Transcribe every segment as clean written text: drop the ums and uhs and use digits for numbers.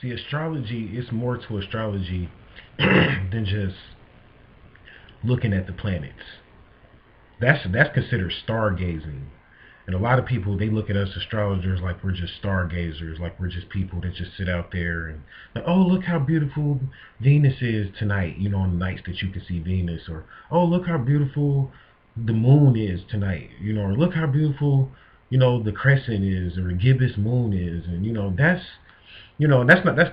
See, astrology is more to astrology than just looking at the planets. That's considered stargazing. And a lot of people, they look at us astrologers like we're just stargazers, like we're just people that just sit out there and like, oh, look how beautiful Venus is tonight, on the nights that you can see Venus, or oh, look how beautiful the moon is tonight, or look how beautiful, the crescent is, or the gibbous moon is, and that's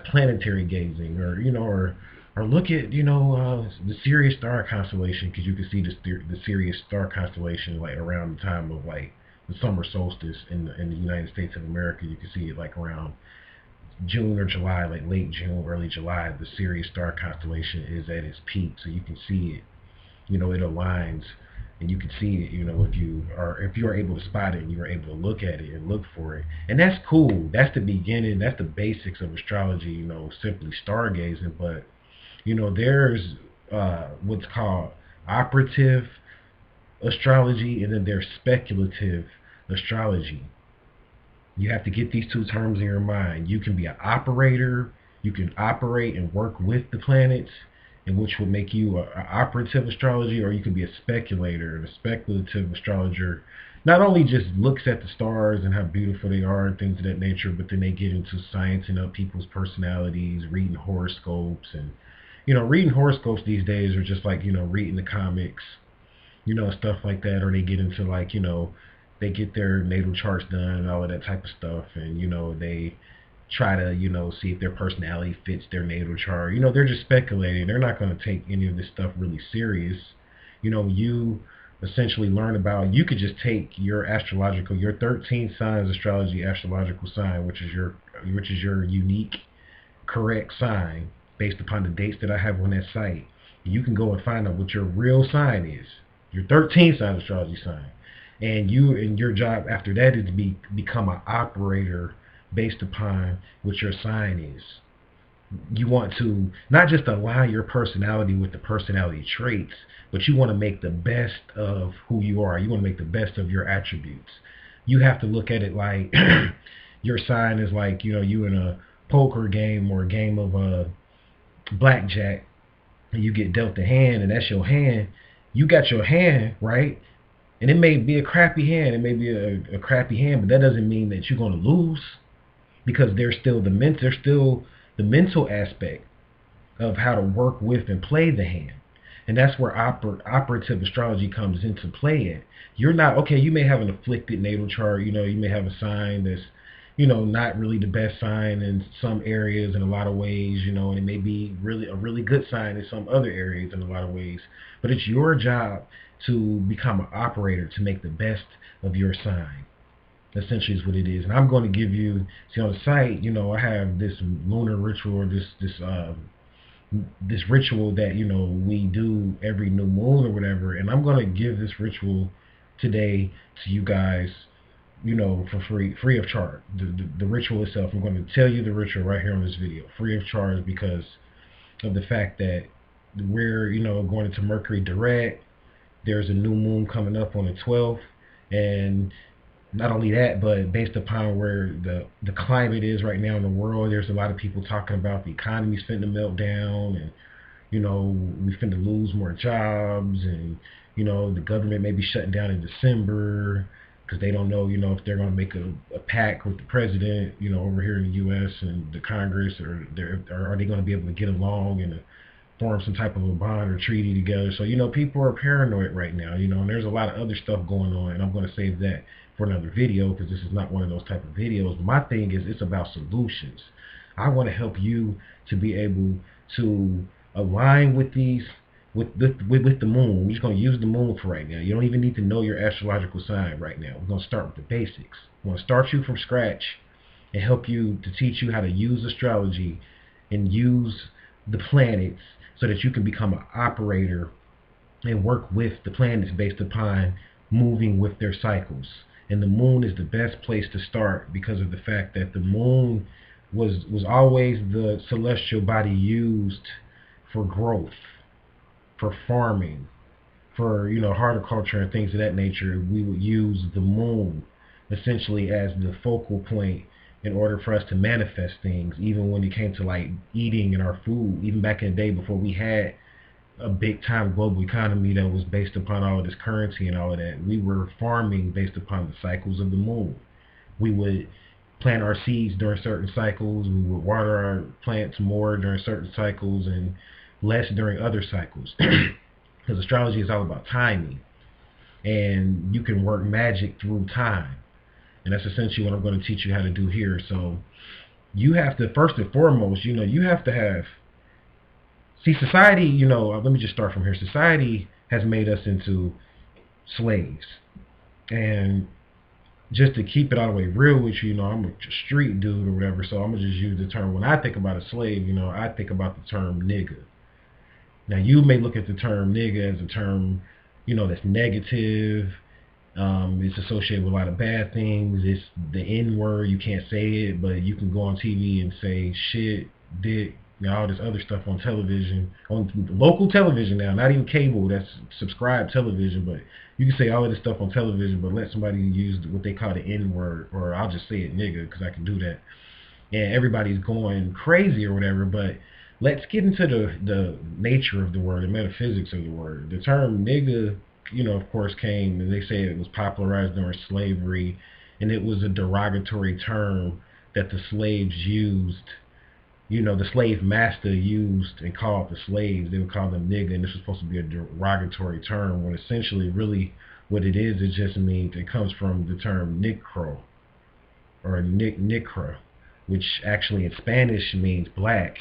planetary gazing, or look at the Sirius star constellation, because you can see the Sirius star constellation like around the time of like the summer solstice in the United States of America. You can see it like around June or July, like late June, early July. The Sirius star constellation is at its peak, so you can see it. It aligns, and you can see it. If you are able to spot it and you are able to look at it and look for it, and that's cool. That's the beginning. That's the basics of astrology. Simply stargazing, but there's what's called operative astrology, and then there's speculative astrology. You have to get these two terms in your mind. You can be an operator. You can operate and work with the planets, and which will make you an operative astrology, or you can be a speculator. And a speculative astrologer not only just looks at the stars and how beautiful they are and things of that nature, but then they get into sciencing up people's personalities, reading horoscopes, and reading horoscopes these days are just like reading the comics, stuff like that, or they get into like, they get their natal charts done and all of that type of stuff, and they try to see if their personality fits their natal chart. They're just speculating. They're not going to take any of this stuff really serious. You essentially learn about, you could just take your 13 signs astrology astrological sign, which is your unique correct sign based upon the dates that I have on that site. You can go and find out what your real sign is, your 13 sign astrology sign, and your job after that is to become an operator based upon what your sign is. You want to not just align your personality with the personality traits, but you want to make the best of who you are. You want to make the best of your attributes. You have to look at it like your sign is like, you in a poker game or a game of blackjack, and you get dealt a hand, and that's your hand. You got your hand, right? And it may be a crappy hand. It may be a crappy hand, but that doesn't mean that you're going to lose, because there's still the mental aspect of how to work with and play the hand. And that's where operative astrology comes into play at. You're not, okay, you may have an afflicted natal chart, you may have a sign that's, not really the best sign in some areas in a lot of ways, and it may be really a really good sign in some other areas in a lot of ways. But it's your job to become an operator, to make the best of your sign. Essentially is what it is. And I'm going to give you, see on the site, I have this lunar ritual, this ritual that we do every new moon or whatever, and I'm going to give this ritual today to you guys, for free of charge. The ritual itself, I'm going to tell you the ritual right here on this video, free of charge, because of the fact that we're going into Mercury direct. There's a new moon coming up on the 12th, and not only that, but based upon where the climate is right now in the world, there's a lot of people talking about the economy's finna melt down, and we finna lose more jobs, and the government may be shutting down in December because they don't know if they're going to make a pact with the president over here in the U.S. and the Congress, or are they going to be able to get along and form some type of a bond or treaty together. So people are paranoid right now, and there's a lot of other stuff going on, and I'm going to save that for another video, because this is not one of those type of videos. But my thing is, it's about solutions. I want to help you to be able to align with these with the moon. We're just going to use the moon for right now. You don't even need to know your astrological sign right now. We're going to start with the basics. We're going to start you from scratch and help you to teach you how to use astrology and use the planets so that you can become an operator and work with the planets based upon moving with their cycles. And the moon is the best place to start, because of the fact that the moon was always the celestial body used for growth, for farming, for horticulture and things of that nature. We would use the moon essentially as the focal point in order for us to manifest things, even when it came to like eating and our food, even back in the day before we had a big time global economy that was based upon all of this currency and all of that. We were farming based upon the cycles of the moon. We would plant our seeds during certain cycles. We would water our plants more during certain cycles and less during other cycles. Because astrology is all about timing, and you can work magic through time. And that's essentially what I'm going to teach you how to do here. So you have to, first and foremost, you have to have, see, society, let me just start from here. Society has made us into slaves. And just to keep it all the way real with you, I'm a street dude or whatever, so I'm going to just use the term. When I think about a slave, I think about the term nigga. Now, you may look at the term nigga as a term, that's negative. It's associated with a lot of bad things. It's the N word. You can't say it, but you can go on TV and say shit, dick, all this other stuff on television, on local television now, not even cable, that's subscribed television, but you can say all of this stuff on television, but let somebody use what they call the N word, or I'll just say it nigga, because I can do that. And everybody's going crazy or whatever, but let's get into the nature of the word, the metaphysics of the word. The term nigga, of course, came, and they say it was popularized during slavery, and it was a derogatory term that the slaves used. The slave master used and called the slaves. They would call them nigga, and this was supposed to be a derogatory term, when essentially, really, what it is, it just means, it comes from the term nicro, or nicra, which actually in Spanish means black.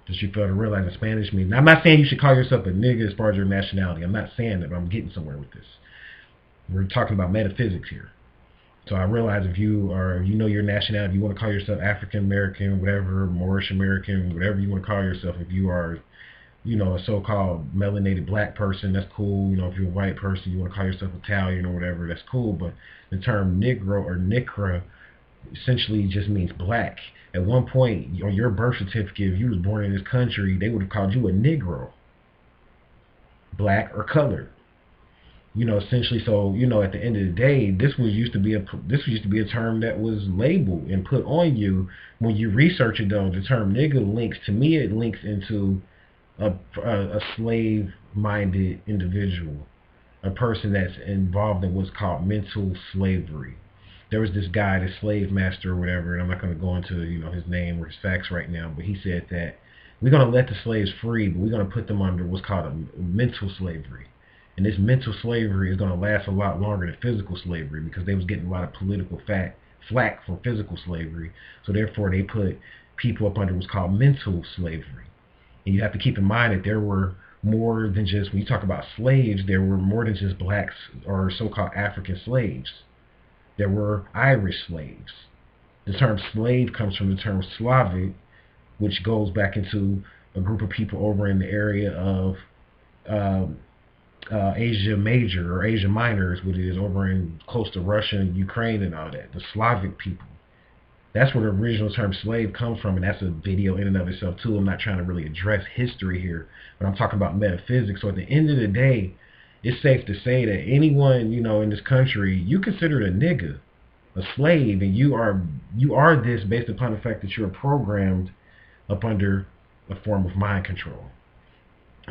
Just you fail to realize in Spanish means, now, I'm not saying you should call yourself a nigga as far as your nationality. I'm not saying that, but I'm getting somewhere with this. We're talking about metaphysics here. So I realize if you know your nationality, if you want to call yourself African American, whatever, Moorish American, whatever you want to call yourself, if you are, a so-called melanated black person, that's cool. If you're a white person, you want to call yourself Italian or whatever, that's cool. But the term Negro or Nicra essentially just means black. At one point, on your birth certificate, if you was born in this country, they would have called you a Negro, black or colored. Essentially, so at the end of the day, this used to be a term that was labeled and put on you. When you research it, though, the term nigga links, to me, it links into a slave-minded individual, a person that's involved in what's called mental slavery. There was this guy, this slave master or whatever, and I'm not going to go into his name or his facts right now, but he said that we're going to let the slaves free, but we're going to put them under what's called a mental slavery. And this mental slavery is going to last a lot longer than physical slavery, because they was getting a lot of political flack from physical slavery. So therefore, they put people up under what's called mental slavery. And you have to keep in mind that there were more than just, when you talk about slaves, there were more than just blacks or so-called African slaves. There were Irish slaves. The term slave comes from the term Slavic, which goes back into a group of people over in the area of Asia Major or Asia Minor is what it is, over in close to Russia and Ukraine and all that. The Slavic people. That's where the original term slave comes from, and that's a video in and of itself too. I'm not trying to really address history here, but I'm talking about metaphysics. So at the end of the day, it's safe to say that anyone, in this country, you considered a nigga, a slave, and you are this based upon the fact that you're programmed up under a form of mind control.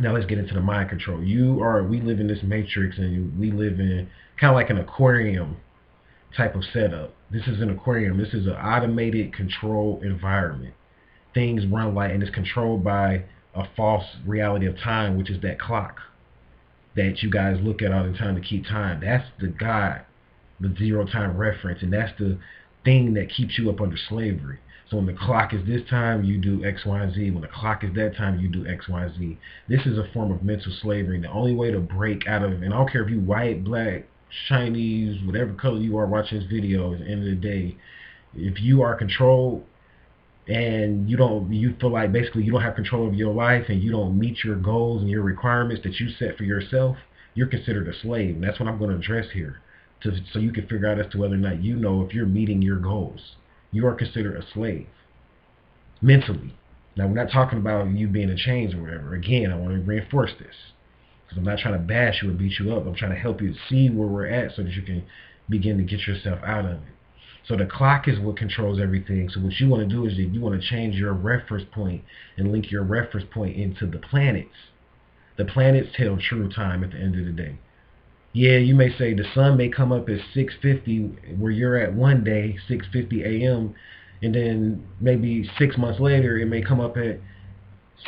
Now let's get into the mind control. We live in this matrix, and we live in kind of like an aquarium type of setup. This is an aquarium. This is an automated control environment. Things run like, and it's controlled by a false reality of time, which is that clock that you guys look at all the time to keep time. That's the God, the zero time reference, and that's the thing that keeps you up under slavery. So when the clock is this time, you do X, Y, and Z. When the clock is that time, you do X, Y, and Z. This is a form of mental slavery. And the only way to break out of, and I don't care if you white, black, Chinese, whatever color you are watching this video, at the end of the day, if you are controlled and you feel like basically you don't have control of your life and you don't meet your goals and your requirements that you set for yourself, you're considered a slave. And that's what I'm going to address here, so you can figure out as to whether or not if you're meeting your goals. You are considered a slave mentally. Now, we're not talking about you being in chains or whatever. Again, I want to reinforce this, because I'm not trying to bash you or beat you up. I'm trying to help you see where we're at so that you can begin to get yourself out of it. So the clock is what controls everything. So what you want to do is you want to change your reference point and link your reference point into the planets. The planets tell true time at the end of the day. Yeah, you may say the sun may come up at 6:50 where you're at one day, 6:50 a.m., and then maybe 6 months later it may come up at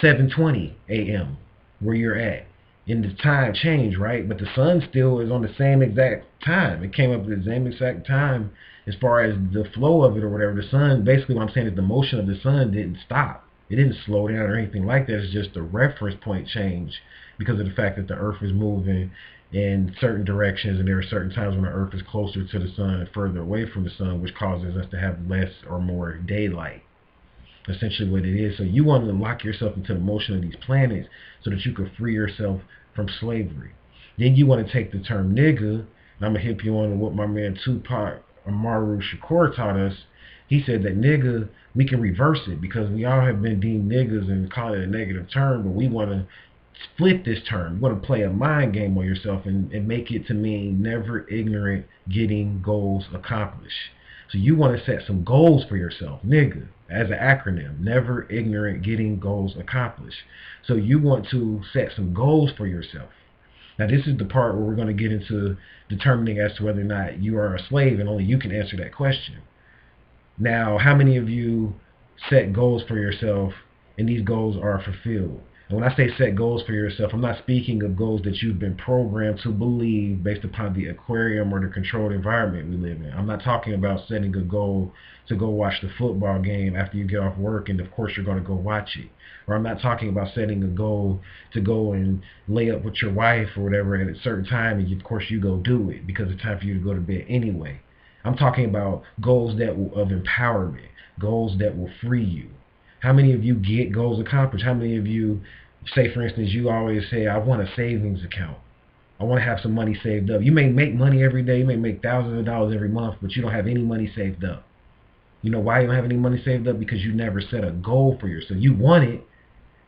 7:20 a.m. where you're at. And the time changed, right? But the sun still is on the same exact time. It came up at the same exact time as far as the flow of it or whatever. The sun, basically what I'm saying is the motion of the sun didn't stop. It didn't slow down or anything like that. It's just the reference point change because of the fact that the earth is moving in certain directions, and there are certain times when the earth is closer to the sun and further away from the sun, which causes us to have less or more daylight. Essentially what it is. So you want to lock yourself into the motion of these planets so that you can free yourself from slavery. Then you want to take the term nigga, and I'm going to hip you on what my man Tupac Amaru Shakur taught us. He said that nigga, we can reverse it because we all have been deemed niggas and call it a negative term, but we want to split this term. You want to play a mind game on yourself and make it to mean never ignorant getting goals accomplished. So you want to set some goals for yourself, nigga, as an acronym, never ignorant getting goals accomplished. So you want to set some goals for yourself. Now this is the part where we're going to get into determining as to whether or not you are a slave, and only you can answer that question. Now, how many of you set goals for yourself and these goals are fulfilled? And when I say set goals for yourself, I'm not speaking of goals that you've been programmed to believe based upon the aquarium or the controlled environment we live in. I'm not talking about setting a goal to go watch the football game after you get off work and of course you're going to go watch it. Or I'm not talking about setting a goal to go and lay up with your wife or whatever at a certain time and of course you go do it because it's time for you to go to bed anyway. I'm talking about goals that of empowerment, goals that will free you. How many of you get goals accomplished? How many of you, say for instance, you always say, I want a savings account. I want to have some money saved up. You may make money every day. You may make thousands of dollars every month, but you don't have any money saved up. You know why you don't have any money saved up? Because you never set a goal for yourself. You want it.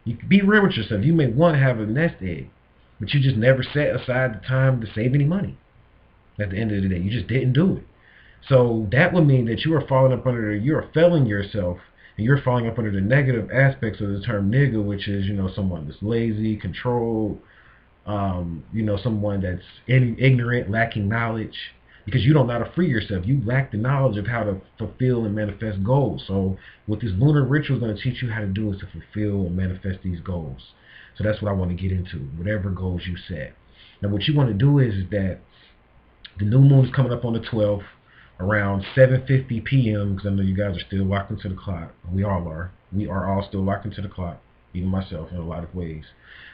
You can be real with yourself. You may want to have a nest egg, but you just never set aside the time to save any money. At the end of the day, you just didn't do it. So that would mean that you are falling up under, you are failing yourself, and you're falling up under the negative aspects of the term nigga, which is, someone that's lazy, controlled, someone that's ignorant, lacking knowledge, because you don't know how to free yourself. You lack the knowledge of how to fulfill and manifest goals. So what this lunar ritual is going to teach you how to do is to fulfill and manifest these goals. So that's what I want to get into, whatever goals you set. Now what you want to do is that the new moon is coming up on the 12th, around 7:50 p.m. because I know you guys are still locked into the clock. We all are. We are all still locked into the clock, even myself in a lot of ways.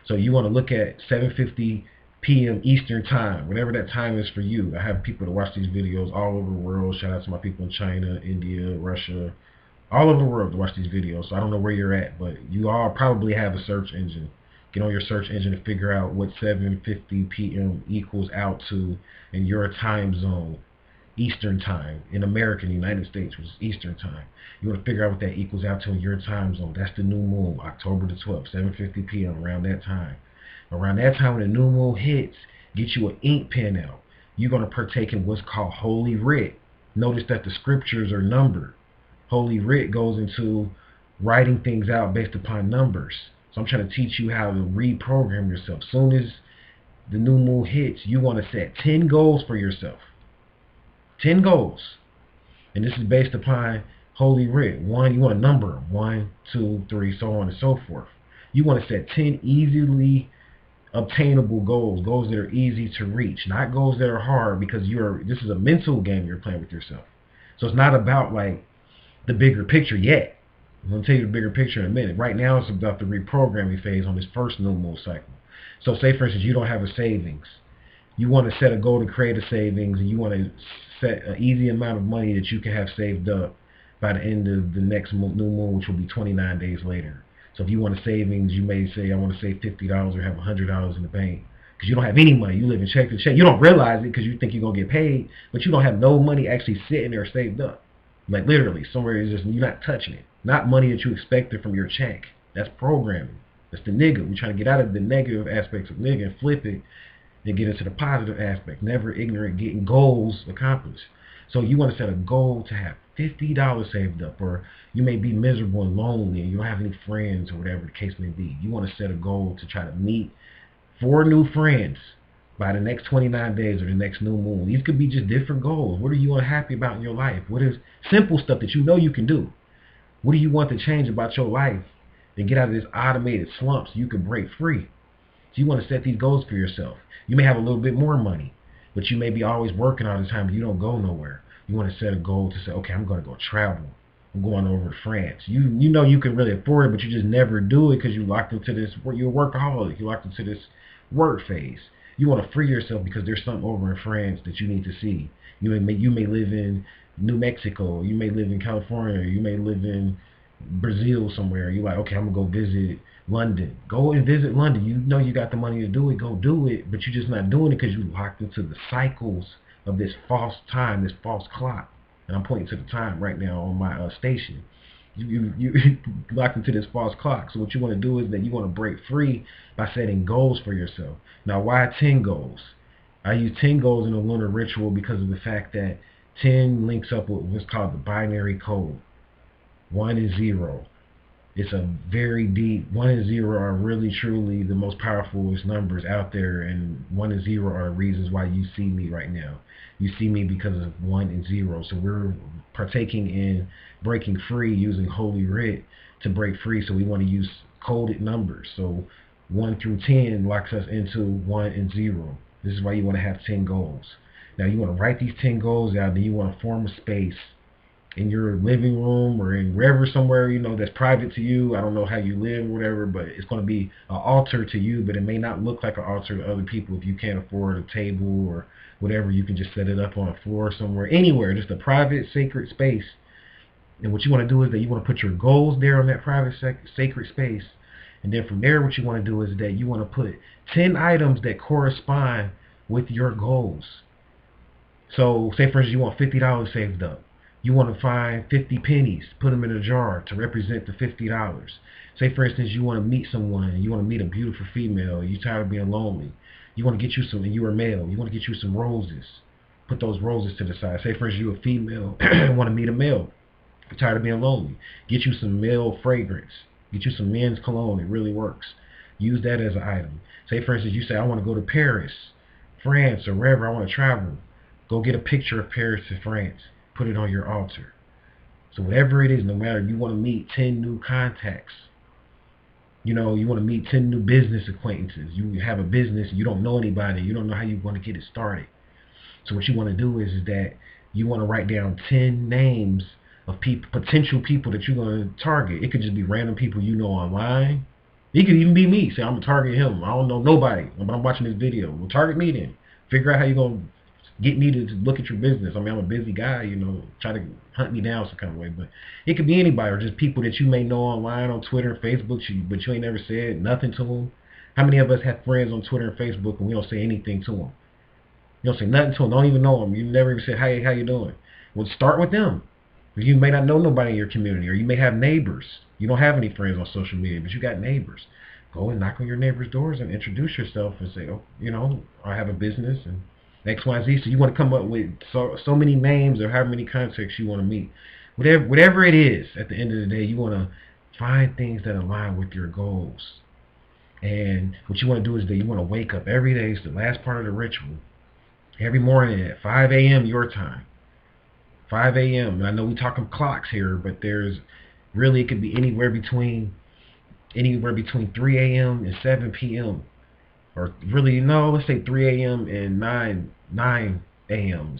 So you want to look at 7:50 p.m. Eastern time, whatever that time is for you. I have people that watch these videos all over the world. Shout out to my people in China, India, Russia, all over the world to watch these videos. So I don't know where you're at, but you all probably have a search engine. Get on your search engine to figure out what 7:50 p.m. equals out to in your time zone. Eastern time in America, in the United States, which is Eastern time. You want to figure out what that equals out to in your time zone. That's the new moon, October the 12th, 7:50 p.m. around that time. Around that time when the new moon hits, get you an ink pen out. You're going to partake in what's called Holy Writ. Notice that the scriptures are numbered. Holy Writ goes into writing things out based upon numbers. So I'm trying to teach you how to reprogram yourself. Soon as the new moon hits, you want to set 10 goals for yourself. 10 goals. And this is based upon Holy Writ. One, you want to number them. 1, 2, 3, so on and so forth. You want to set 10 easily obtainable goals. Goals that are easy to reach. Not goals that are hard because this is a mental game you're playing with yourself. So it's not about like the bigger picture yet. I'm going to tell you the bigger picture in a minute. Right now it's about the reprogramming phase on this first new moon cycle. So say for instance you don't have a savings. You want to set a goal to create a savings, and you want to set an easy amount of money that you can have saved up by the end of the next new moon, which will be 29 days later. So if you want a savings, you may say, I want to save $50 or have $100 in the bank. Because you don't have any money. You live in check to check. You don't realize it because you think you're going to get paid, but you don't have no money actually sitting there saved up. Like literally, somewhere is just, you're not touching it. Not money that you expected from your check. That's programming. That's the nigga. We're trying to get out of the negative aspects of nigga and flip it and get into the positive aspect. Never ignorant getting goals accomplished. So you want to set a goal to have $50 saved up, or you may be miserable and lonely and you don't have any friends or whatever the case may be. You want to set a goal to try to meet 4 new friends by the next 29 days or the next new moon. These could be just different goals. What are you unhappy about in your life? What is simple stuff that you know you can do? What do you want to change about your life and get out of this automated slump so you can break free? So you want to set these goals for yourself. You may have a little bit more money, but you may be always working all the time and you don't go nowhere. You want to set a goal to say, okay, I'm going to go travel. I'm going over to France. You know you can really afford it, but you just never do it because you locked into this. You're a workaholic. You're locked into this work phase. You want to free yourself because there's something over in France that you need to see. You may live in New Mexico. You may live in California. You may live in Brazil somewhere. You're like, okay, I'm gonna go visit London. Go and visit London. You know you got the money to do it. Go do it. But you're just not doing it because you locked into the cycles of this false time, this false clock. And I'm pointing to the time right now on my station. You locked into this false clock. So what you want to do is that you want to break free by setting goals for yourself. Now, why 10 goals? I use 10 goals in a lunar ritual because of the fact that 10 links up with what's called the binary code. 1 and 0. It's a very deep, 1 and 0 are really truly the most powerful numbers out there, and 1 and 0 are reasons why you see me right now. You see me because of 1 and 0. So we're partaking in breaking free using Holy Writ to break free. So we want to use coded numbers. So 1 through 10 locks us into 1 and 0. This is why you want to have 10 goals. Now you want to write these 10 goals out, then you want to form a space in your living room or in wherever somewhere, that's private to you. I don't know how you live or whatever, but it's going to be an altar to you, but it may not look like an altar to other people. If you can't afford a table or whatever, you can just set it up on a floor somewhere, anywhere, just a private, sacred space. And what you want to do is that you want to put your goals there on that private, sacred space. And then from there, what you want to do is that you want to put 10 items that correspond with your goals. So say, for instance, you want $50 saved up. You want to find 50 pennies, put them in a jar to represent the $50. Say, for instance, you want to meet someone, you want to meet a beautiful female, you're tired of being lonely. You want to get you some, and you're a male, you want to get you some roses. Put those roses to the side. Say, for instance, you're a female, want to meet a male, you're tired of being lonely. Get you some male fragrance. Get you some men's cologne. It really works. Use that as an item. Say, for instance, you say, I want to go to Paris, France, or wherever I want to travel. Go get a picture of Paris and France. Put it on your altar. So whatever it is, no matter, you want to meet 10 new contacts. You want to meet 10 new business acquaintances. You have a business, you don't know anybody, you don't know how you want to get it started. So what you want to do is that you want to write down 10 names of potential people that you're going to target. It could just be random people you know online. It could even be me. Say, I'm going to target him. I don't know nobody, but I'm watching this video. Well, target me then. Figure out how you're going to get me to look at your business. I mean, I'm a busy guy, try to hunt me down some kind of way. But it could be anybody, or just people that you may know online on Twitter and Facebook, but you ain't never said nothing to them. How many of us have friends on Twitter and Facebook and we don't say anything to them? You don't say nothing to them. Don't even know them. You never even said, hey, how you doing? Well, start with them. You may not know nobody in your community, or you may have neighbors. You don't have any friends on social media, but you got neighbors. Go and knock on your neighbors' doors and introduce yourself and say, I have a business and X, Y, Z. So you want to come up with so many names or however many contacts you want to meet. Whatever it is, at the end of the day, you want to find things that align with your goals. And what you want to do is that you want to wake up every day. It's the last part of the ritual. Every morning at 5 a.m. your time. 5 a.m. And I know we talking clocks here, but there's really, it could be anywhere between 3 a.m. and 7 p.m. Or really, let's say 3 a.m. and 9 a.m.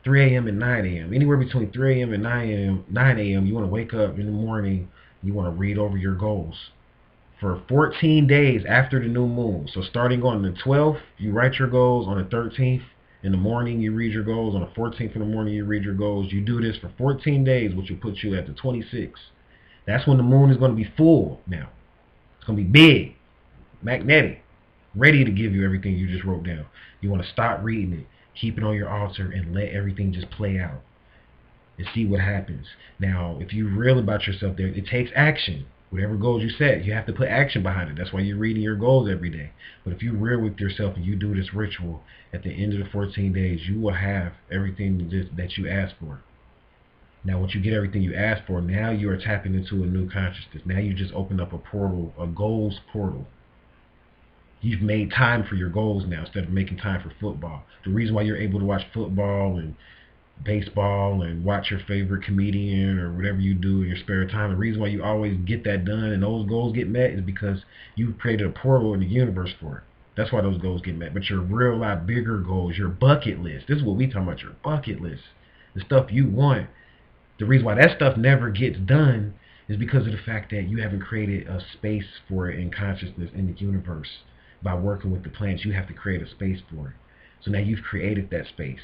3 a.m. and 9 a.m. Anywhere between 3 a.m. and 9 a.m. You want to wake up in the morning. You want to read over your goals for 14 days after the new moon. So starting on the 12th, you write your goals. On the 13th in the morning, you read your goals. On the 14th in the morning, you read your goals. You do this for 14 days, which will put you at the 26th. That's when the moon is going to be full now. It's going to be big, magnetic, ready to give you everything you just wrote down. You want to stop reading it, keep it on your altar, and let everything just play out and see what happens. Now, if you're real about yourself, it takes action. Whatever goals you set, you have to put action behind it. That's why you're reading your goals every day. But if you're real with yourself and you do this ritual, at the end of the 14 days, you will have everything that you asked for. Now, once you get everything you asked for, now you are tapping into a new consciousness. Now you just opened up a portal, a goals portal. You've made time for your goals now instead of making time for football. The reason why you're able to watch football and baseball and watch your favorite comedian or whatever you do in your spare time, the reason why you always get that done and those goals get met is because you've created a portal in the universe for it. That's why those goals get met. But your real lot bigger goals, your bucket list, this is what we talking about, your bucket list, the stuff you want. The reason why that stuff never gets done is because of the fact that you haven't created a space for it in consciousness in the universe. By working with the plants, you have to create a space for it. So now you've created that space.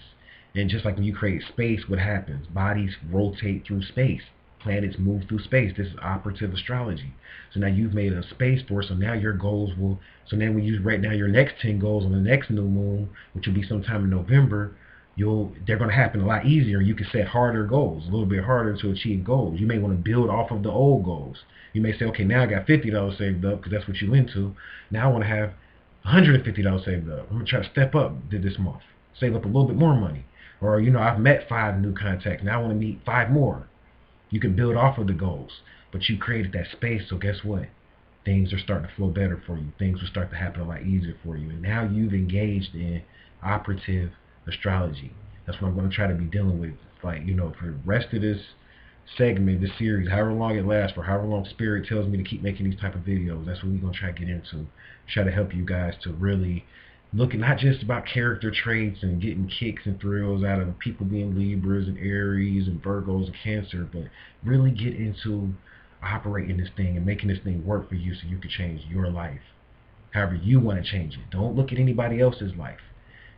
And just like when you create space, what happens? Bodies rotate through space. Planets move through space. This is operative astrology. So now you've made a space for it. So now your goals will. So now when you write down your next 10 goals on the next new moon, which will be sometime in November, they're going to happen a lot easier. You can set harder goals, a little bit harder to achieve goals. You may want to build off of the old goals. You may say, okay, now I got $50 saved up because that's what you're into. Now I want to have $150 saved up. I'm going to try to step up this month, save up a little bit more money. Or, I've met 5 new contacts. Now I want to meet 5 more. You can build off of the goals, but you created that space. So guess what? Things are starting to flow better for you. Things will start to happen a lot easier for you. And now you've engaged in operative astrology. That's what I'm going to try to be dealing with. For the rest of this segment, this series, however long it lasts, for however long Spirit tells me to keep making these type of videos, that's what we're going to try to get into. Try to help you guys to really look at not just about character traits and getting kicks and thrills out of people being Libras and Aries and Virgos and Cancer, but really get into operating this thing and making this thing work for you so you can change your life however you want to change it. Don't look at anybody else's life.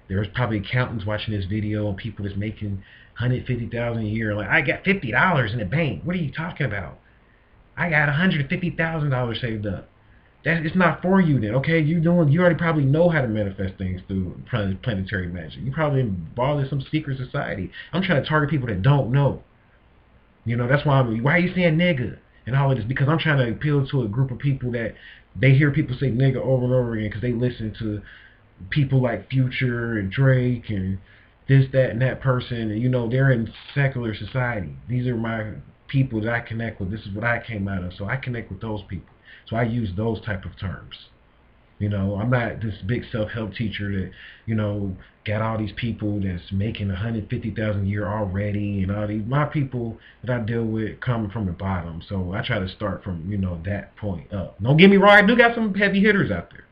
There's probably accountants watching this video and people that's making $150,000 a year. Like, I got $50 in the bank. What are you talking about? I got $150,000 saved up. It's not for you then, okay? You already probably know how to manifest things through planetary magic. You probably involved in some secret society. I'm trying to target people that don't know. That's why why are you saying nigga and all of this? Because I'm trying to appeal to a group of people that they hear people say nigga over and over again because they listen to people like Future and Drake and this, that, and that person. And, they're in secular society. These are my people that I connect with. This is what I came out of. So I connect with those people. So I use those type of terms. I'm not this big self-help teacher that, got all these people that's making $150,000 a year already, and all these. My people that I deal with coming from the bottom. So I try to start from, that point up. Don't get me wrong, I do got some heavy hitters out there.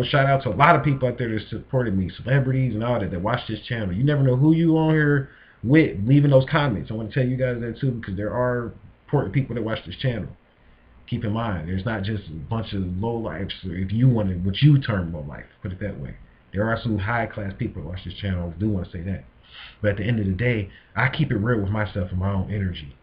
Shout out to a lot of people out there that supported me, celebrities and all that watch this channel. You never know who you on here with leaving those comments. I want to tell you guys that too, because there are important people that watch this channel. Keep in mind, there's not just a bunch of low lives, if you want to, what you term low life, put it that way. There are some high class people that watch this channel. I do want to say that. But at the end of the day, I keep it real with myself and my own energy.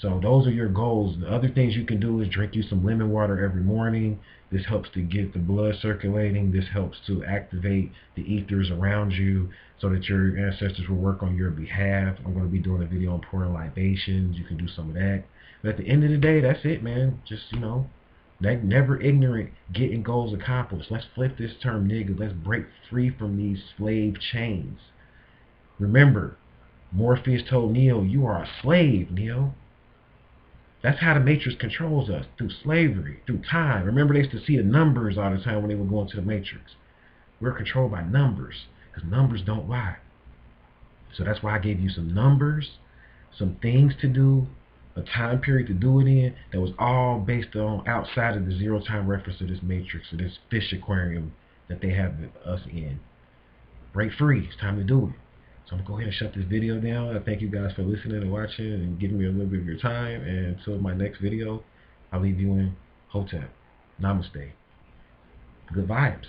So those are your goals. The other things you can do is drink you some lemon water every morning. This helps to get the blood circulating. This helps to activate the ethers around you so that your ancestors will work on your behalf. I'm going to be doing a video on pouring libations. You can do some of that. But at the end of the day, that's it, man. Just, that never ignorant getting goals accomplished. Let's flip this term nigga. Let's break free from these slave chains. Remember, Morpheus told Neo, you are a slave, Neo. That's how the Matrix controls us, through slavery, through time. Remember, they used to see the numbers all the time when they were going to the Matrix. We're controlled by numbers, because numbers don't lie. So that's why I gave you some numbers, some things to do, a time period to do it in, that was all based on outside of the zero-time reference of this Matrix, or this fish aquarium that they have us in. Break free. It's time to do it. So I'm going to go ahead and shut this video down. I thank you guys for listening and watching and giving me a little bit of your time. And until my next video, I'll leave you in Hotep. Namaste. Good vibes.